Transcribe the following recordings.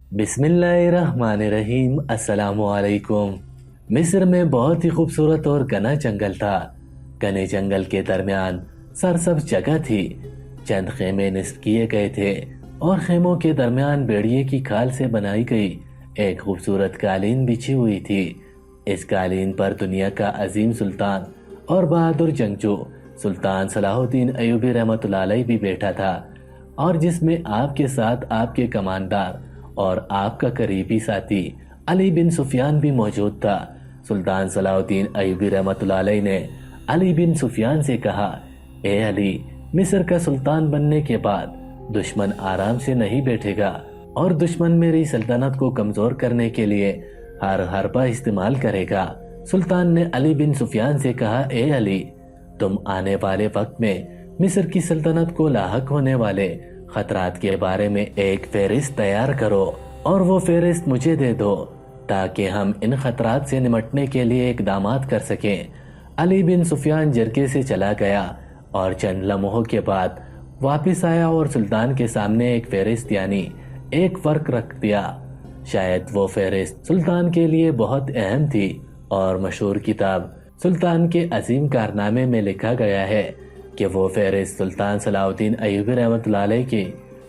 बिस्मिल्लाहिर्रहमानिर्रहीम। अस्सलाम वालेकुम। मिस्र में बहुत ही खूबसूरत और घना जंगल था। घने जंगल के दरमियान सरसब्ज जगह थी। चंद खेमे निस्ब किए गए थे और खेमों के दरमियान भेड़िए की खाल से बनाई गई एक खूबसूरत कालीन बिछी हुई थी। इस कालीन पर दुनिया का अजीम सुल्तान और बहादुर जंगजू सुल्तान सलाहुद्दीन अयूबी रहमतुल्लाह अलैह भी बैठा था, और जिसमें आपके साथ आपके कमांडर और आपका करीबी साथी अली बिन सुफियान भी मौजूद था। सुल्तान सलाहुद्दीन अयूबी रहमतुल्लाह अलैह ने अली बिन सुफियान से कहा, ए अली, मिस्र का सुल्तान बनने के बाद दुश्मन आराम से नहीं बैठेगा और दुश्मन मेरी सल्तनत को कमजोर करने के लिए हर हरबा इस्तेमाल करेगा। सुल्तान ने अली बिन सुफियान से कहा, ए अली, तुम आने वाले वक्त में मिस्र की सल्तनत को लाहक होने वाले खतरात के बारे में एक फहरिस्त तैयार करो और वो फहरिस्त मुझे दे दो ताकि हम इन खतरात से निपटने के लिए इकदामात कर सकें। अली बिन सुफियान जरके से चला गया और चंद लम्हों के बाद वापस आया और सुल्तान के सामने एक फहरिस्त यानी एक फर्क रख दिया। शायद वो फहरिस्त सुल्तान के लिए बहुत अहम थी और मशहूर किताब सुल्तान के अजीम कारनामे में लिखा गया है कि वो फहरिस्त सुल्तान सलाहुद्दीन अयूबी रहमतुल्लाह अलैह की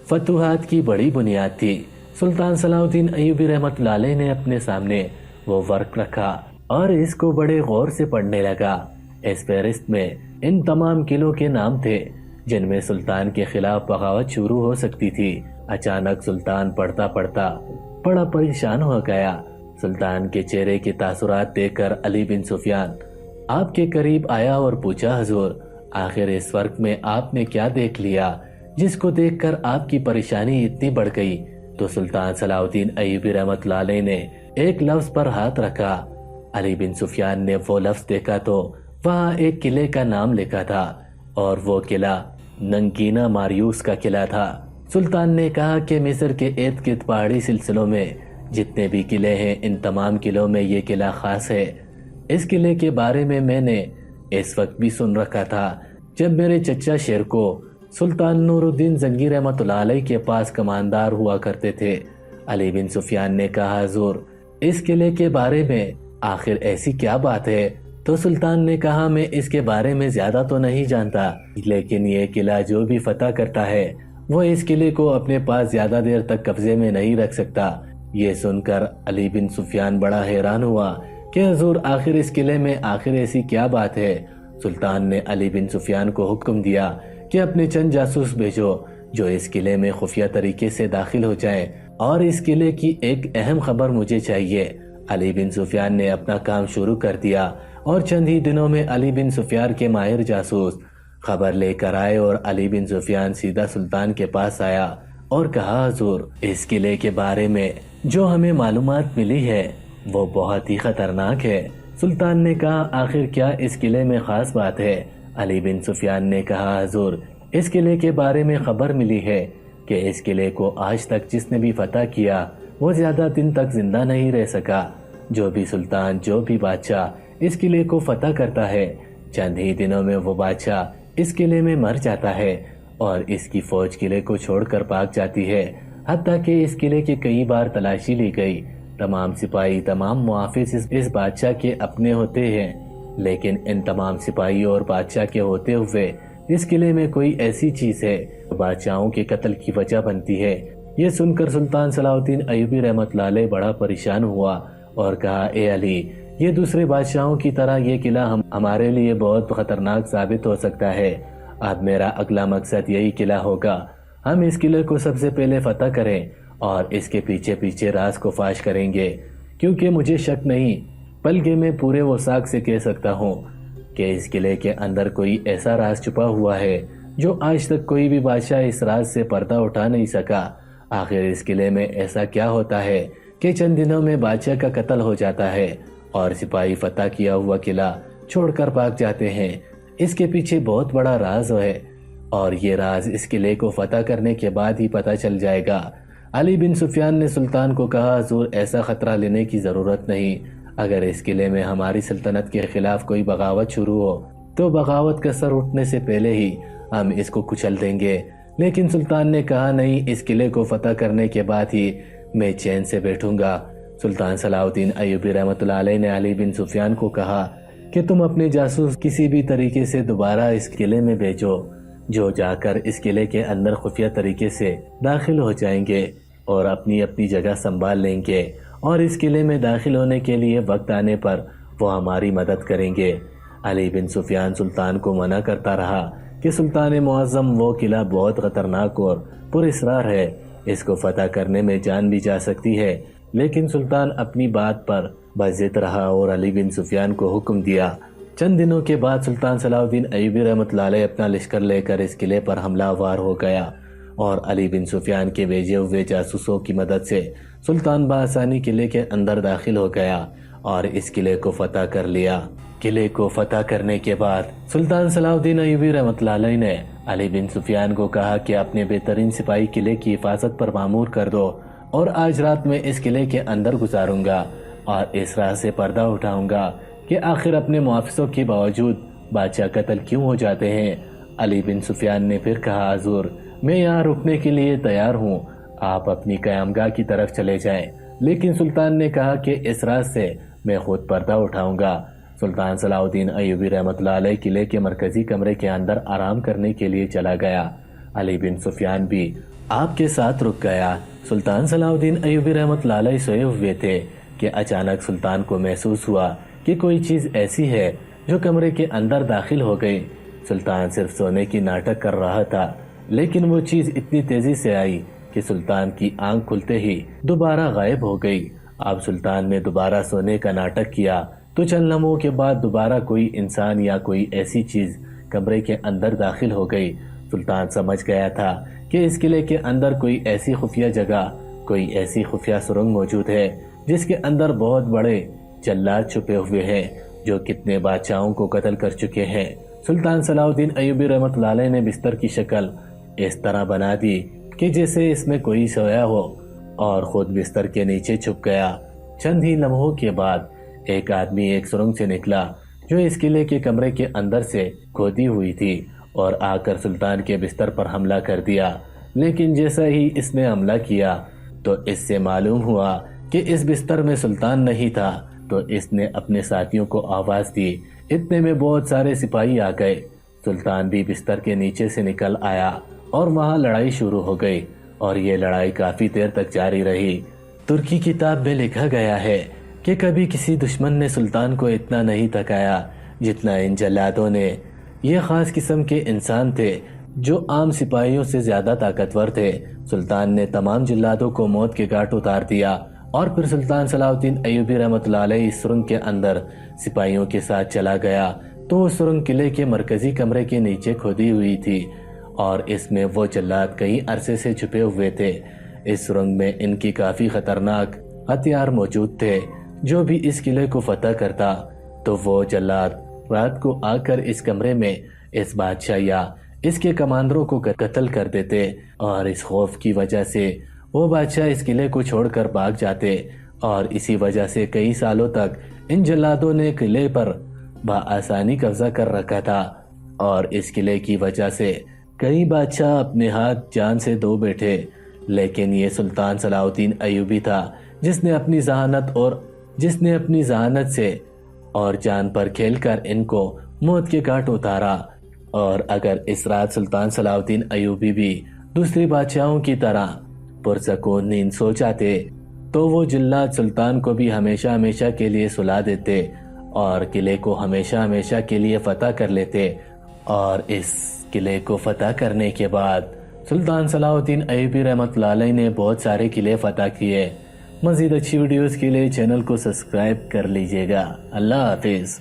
फतूहात की बड़ी बुनियाद थी। सुल्तान सलाहुद्दीन अयूबी रहमतुल्लाह अलैह ने अपने सामने वो वर्क रखा और इसको बड़े गौर से पढ़ने लगा। इस फहरिस्त में इन तमाम किलों के नाम थे जिनमें सुल्तान के खिलाफ बगावत शुरू हो सकती थी। अचानक सुल्तान पढ़ता पढ़ता बड़ा परेशान हो गया। सुल्तान के चेहरे के तासुरात देखकर अली बिन सुफियान आपके करीब आया और पूछा, हुजूर, आखिर इस वर्क में आपने क्या देख लिया जिसको देखकर आपकी परेशानी इतनी बढ़ गई? तो सुल्तान सलाहुद्दीन अयूबी रहमतुल्लाह अलैह ने एक लफ्ज पर हाथ रखा। अली बिन सुफियान ने वो लफ्ज देखा तो वहाँ एक किले का नाम लिखा था और वो किला नंकीना मारियूस का किला था। सुल्तान ने कहा कि मिस्र के इर्द गिर्द पहाड़ी सिलसिलों में जितने भी किले हैं, इन तमाम किलों में ये किला खास है। इस किले के बारे में मैंने इस वक्त भी सुन रखा था जब मेरे चचा शेर को सुल्तान नूरुद्दीन जंगी रहमतुल्लाह अलैह के पास कमांडर हुआ करते थे। अली बिन सुफियान ने कहा, हुजूर, इस किले के बारे में आखिर ऐसी क्या बात है? तो सुल्तान ने कहा, मैं इसके बारे में ज्यादा तो नहीं जानता, लेकिन ये किला जो भी फतह करता है वो इस किले को अपने पास ज्यादा देर तक कब्जे में नहीं रख सकता। ये सुनकर अली बिन सुफियान बड़ा हैरान हुआ कि हुजूर, आखिर इस किले में आखिर ऐसी क्या बात है? सुल्तान ने अली बिन सुफियान को हुक्म दिया कि अपने चंद जासूस भेजो जो इस किले में खुफिया तरीके से दाखिल हो जाएं और इस किले की एक अहम खबर मुझे चाहिए। अली बिन सुफियान ने अपना काम शुरू कर दिया और चंद ही दिनों में अली बिन सुफियान के माहिर जासूस खबर लेकर आए और अली बिन सुफियान सीधा सुल्तान के पास आया और कहा, हुजूर, इस किले के बारे में जो हमें मालूमात मिली है वो बहुत ही खतरनाक है। सुल्तान ने कहा, आखिर क्या इस किले में खास बात है? अली बिन सुफियान ने कहा, हुजूर, इस किले के बारे में खबर मिली है कि इस किले को आज तक जिसने भी फतह किया वो ज्यादा दिन तक जिंदा नहीं रह सका। जो भी सुल्तान, जो भी बादशाह इस किले को फतह करता है, चंद ही दिनों में वो बादशाह इस किले में मर जाता है और इसकी फौज किले को छोड़कर भाग जाती है। हत्ता कि इस किले की कई बार तलाशी ली गई। तमाम सिपाही, तमाम मुहाफिज इस बादशाह के अपने होते हैं, लेकिन इन तमाम सिपाही और बादशाह के होते हुए इस किले में कोई ऐसी चीज है जो बादशाहों के कत्ल की वजह बनती है। ये सुनकर सुल्तान सलाहुद्दीन अयूबी रहमतुल्लाह अलैह बड़ा परेशान हुआ और कहा, ए अली, ये दूसरे बादशाहों की तरह ये किला हमारे लिए बहुत खतरनाक साबित हो सकता है। अब मेरा अगला मकसद यही किला होगा। हम इस किले को सबसे पहले फतह करें और इसके पीछे पीछे राज को फाश करेंगे, क्योंकि मुझे शक नहीं बल्कि मैं पूरे वसाक से कह सकता हूँ कि इस किले के अंदर कोई ऐसा राज छुपा हुआ है जो आज तक कोई भी बादशाह इस राज से पर्दा उठा नहीं सका। आखिर इस किले में ऐसा क्या होता है कि चंद दिनों में बादशाह का कत्ल हो जाता है और सिपाही फतह किया हुआ किला छोड़कर भाग जाते हैं? इसके पीछे बहुत बड़ा राज है और ये राज इस किले को फतह करने के बाद ही पता चल जाएगा। अली बिन सुफियान ने सुल्तान को कहा, हुजूर, ऐसा खतरा लेने की जरूरत नहीं। अगर इस किले में हमारी सल्तनत के खिलाफ कोई बगावत शुरू हो तो बगावत का सर उठने से पहले ही हम इसको कुचल देंगे। लेकिन सुल्तान ने कहा, नहीं, इस किले को फतह करने के बाद ही میں چین سے بیٹھوں گا۔ سلطان صلاح الدین ایوبی رحمۃ اللہ علیہ نے علی بن سفیان کو کہا کہ تم اپنے جاسوس کسی بھی طریقے سے دوبارہ اس قلعے میں بھیجو، جو جا کر اس قلعے کے اندر خفیہ طریقے سے داخل ہو جائیں گے اور اپنی اپنی جگہ سنبھال لیں گے، اور اس قلعے میں داخل ہونے کے لیے وقت آنے پر وہ ہماری مدد کریں گے۔ علی بن سفیان سلطان کو منع کرتا رہا کہ سلطان معظم وہ قلعہ بہت خطرناک اور پر اسرار ہے، اس کو فتح کرنے میں جان بھی جا سکتی ہے، لیکن سلطان اپنی بات پر بضد رہا اور علی بن سفیان کو حکم دیا۔ چند دنوں کے بعد سلطان صلاح الدین ایوبی رحمۃ اللہ علیہ اپنا لشکر لے کر اس قلعے پر حملہ آور ہو گیا، اور علی بن سفیان کے بھیجے ہوئے جاسوسوں کی مدد سے سلطان بآسانی قلعے کے اندر داخل ہو گیا اور اس قلعے کو فتح کر لیا۔ قلعے کو فتح کرنے کے بعد سلطان صلاح الدین ایوبی رحمۃ اللہ علیہ نے علی بن سفیان کو کہا کہ اپنے بہترین سپاہی قلعے کی حفاظت پر معمور کر دو، اور آج رات میں اس قلعے کے اندر گزاروں گا، اور اس راہ سے پردہ اٹھاؤں گا کہ آخر اپنے محافظوں کے باوجود بادشاہ قتل کیوں ہو جاتے ہیں۔ علی بن سفیان نے پھر کہا، حضور میں یہاں رکنے کے لیے تیار ہوں، آپ اپنی قیامگاہ کی طرف چلے جائیں۔ لیکن سلطان نے کہا کہ اس راز سے میں خود پردہ اٹھاؤں گا۔ سلطان صلاح الدین ایوبی رحمۃ اللہ علیہ قلعے کے مرکزی کمرے کے اندر آرام کرنے کے لیے چلا گیا۔ علی بن سفیان بھی آپ کے ساتھ رک گیا۔ سلطان صلاح الدین ایوبی رحمۃ اللہ علیہ سوئے ہوئے تھے کہ اچانک سلطان کو محسوس ہوا کہ کوئی چیز ایسی ہے جو کمرے کے اندر داخل ہو گئی۔ سلطان صرف سونے کی ناٹک کر رہا تھا، لیکن وہ چیز اتنی تیزی سے آئی کہ سلطان کی آنکھ کھلتے ہی دوبارہ غائب ہو گئی۔ اب سلطان نے دوبارہ سونے کا ناٹک کیا تو چند لمحوں کے بعد دوبارہ کوئی انسان یا کوئی ایسی چیز کمرے کے اندر داخل ہو گئی۔ سلطان سمجھ گیا تھا کہ اس قلعے کے اندر کوئی ایسی خفیہ جگہ، کوئی ایسی خفیہ سرنگ موجود ہے جس کے اندر بہت بڑے جلاد چھپے ہوئے ہیں جو کتنے بادشاہوں کو قتل کر چکے ہیں۔ سلطان صلاح الدین ایوبی رحمۃ اللہ علیہ نے بستر کی شکل اس طرح بنا دی کہ جیسے اس میں کوئی سویا ہو، اور خود بستر کے نیچے چھپ گیا۔ چند ہی لمحوں کے بعد ایک آدمی ایک سرنگ سے نکلا جو اس قلعے کے کمرے کے اندر سے کھودی ہوئی تھی، اور آ کر سلطان کے بستر پر حملہ کر دیا۔ لیکن جیسا ہی اس نے حملہ کیا تو اس سے معلوم ہوا کہ اس بستر میں سلطان نہیں تھا، تو اس نے اپنے ساتھیوں کو آواز دی۔ اتنے میں بہت سارے سپاہی آ گئے۔ سلطان بھی بستر کے نیچے سے نکل آیا اور وہاں لڑائی شروع ہو گئی، اور یہ لڑائی کافی دیر تک جاری رہی۔ ترکی کتاب میں لکھا گیا ہے کہ کبھی کسی دشمن نے سلطان کو اتنا نہیں تھکایا جتنا ان جلادوں نے۔ یہ خاص قسم کے انسان تھے جو عام سپاہیوں سے زیادہ طاقتور تھے۔ سلطان نے تمام جلادوں کو موت کے گھاٹ اتار دیا، اور پھر سلطان صلاح الدین ایوبی رحمۃ اللہ علیہ اس سرنگ کے اندر سپاہیوں کے ساتھ چلا گیا تو وہ سرنگ قلعے کے مرکزی کمرے کے نیچے کھودی ہوئی تھی، اور اس میں وہ جلاد کئی عرصے سے چھپے ہوئے تھے۔ اس سرنگ میں ان کی کافی خطرناک ہتھیار موجود تھے۔ جو بھی اس قلعے کو فتح کرتا تو وہ جلاد رات کو آ کر اس کمرے میں اس بادشاہ یا اس کے کمانڈروں کو قتل کر دیتے، اور اس خوف کی وجہ سے وہ بادشاہ اس قلعے کو چھوڑ کر بھاگ جاتے، اور اسی وجہ سے کئی سالوں تک ان جلادوں نے قلعے پر بآسانی قبضہ کر رکھا تھا، اور اس قلعے کی وجہ سے کئی بادشاہ اپنے ہاتھ جان سے دھو بیٹھے۔ لیکن یہ سلطان صلاح الدین ایوبی تھا جس نے اپنی ذہانت سے اور جان پر کھیل کر ان کو موت کے گھاٹ اتارا۔ اور اگر اس رات سلطان صلاح الدین ایوبی بھی دوسری بادشاہوں کی طرح پرسکون نیند سو جاتے تو وہ جلاد سلطان کو بھی ہمیشہ ہمیشہ کے لیے سلا دیتے، اور قلعے کو ہمیشہ ہمیشہ کے لیے فتح کر لیتے۔ اور اس قلعے کو فتح کرنے کے بعد سلطان صلاح الدین ایوبی رحمۃ اللہ علیہ نے بہت سارے قلعے فتح کیے۔ مزید اچھی ویڈیوز کے لیے چینل کو سبسکرائب کر لیجیے گا۔ اللہ حافظ۔